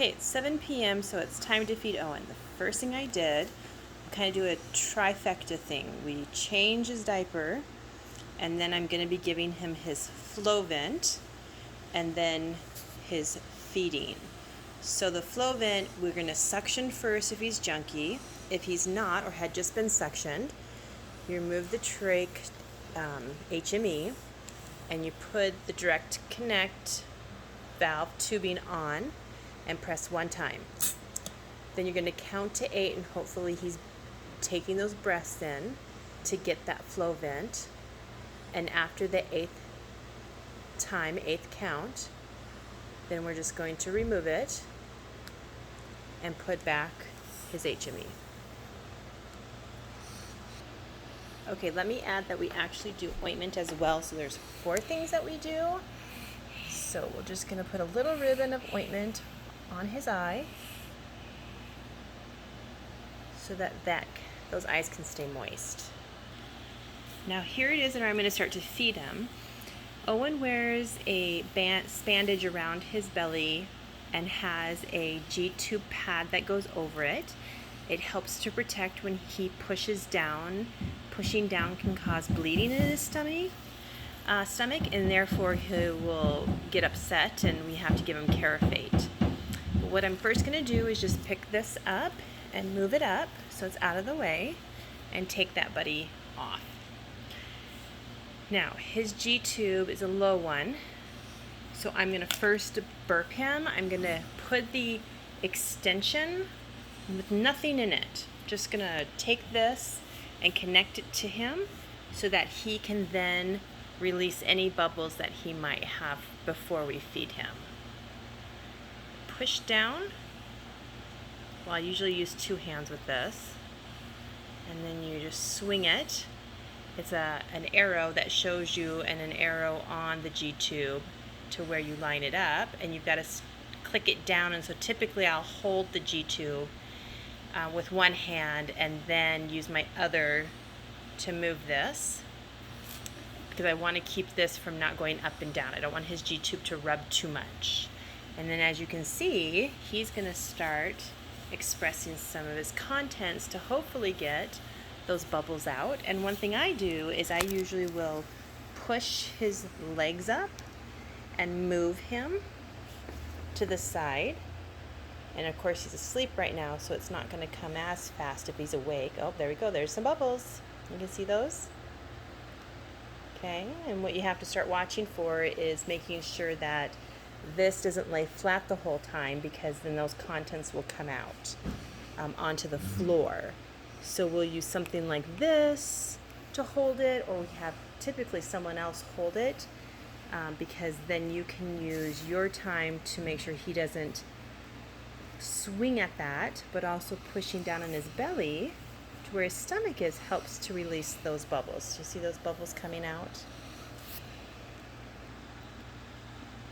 Okay, it's 7 p.m., so it's time to feed Owen. The first thing I did, kind of do a trifecta thing. We change his diaper, and then I'm going to be giving him his Flovent, and then his feeding. So the Flovent, we're going to suction first if he's junky. If he's not, or had just been suctioned, you remove the trach HME, and you put the direct connect valve tubing on and press one time. Then you're going to count to 8, and hopefully he's taking those breaths in to get that Flovent. And after the 8th time, 8th count, then we're just going to remove it and put back his HME. Okay, let me add that we actually do ointment as well. So there's 4 things that we do. So we're just going to put a little ribbon of ointment on his eye so that those eyes can stay moist. Now here it is, and I'm going to start to feed him. Owen wears a bandage around his belly and has a G-tube pad that goes over it. It helps to protect when he pushes down. Pushing down can cause bleeding in his stomach, and therefore he will get upset, and we have to give him Carafate. But what I'm first going to do is just pick this up and move it up so it's out of the way, and take that buddy off. Now his G-tube is a low one, so I'm going to first burp him. I'm going to put the extension with nothing in it. Just going to take this and connect it to him so that he can then release any bubbles that he might have before we feed him. Push down. Well, I usually use 2 hands with this. And then you just swing it. It's an arrow that shows you, and an arrow on the G-tube to where you line it up, and you've got to click it down. And so typically I'll hold the G-tube with one hand and then use my other to move this, because I want to keep this from not going up and down. I don't want his G-tube to rub too much. And then as you can see, he's going to start expressing some of his contents to hopefully get those bubbles out. And one thing I do is I usually will push his legs up and move him to the side. And of course he's asleep right now, so it's not going to come as fast if he's awake. Oh, there we go. There's some bubbles. You can see those. Okay, and what you have to start watching for is making sure that this doesn't lay flat the whole time, because then those contents will come out onto the floor. So we'll use something like this to hold it, or we have typically someone else hold it, because then you can use your time to make sure he doesn't swing at that, but also pushing down on his belly to where his stomach is helps to release those bubbles. Do you see those bubbles coming out?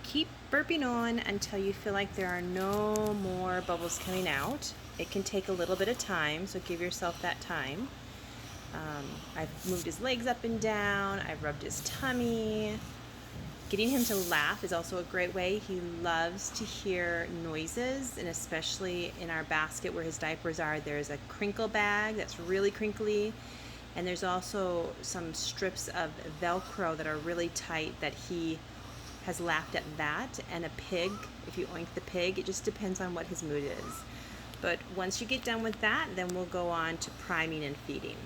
Keep burping on until you feel like there are no more bubbles coming out. It can take a little bit of time, so give yourself that time. I've moved his legs up and down. I've rubbed his tummy. Getting him to laugh is also a great way. He loves to hear noises, and especially in our basket where his diapers are, there's a crinkle bag that's really crinkly, and there's also some strips of Velcro that are really tight that he has laughed at that, and a pig, if you oink the pig. It just depends on what his mood is. But once you get done with that, then we'll go on to priming and feeding.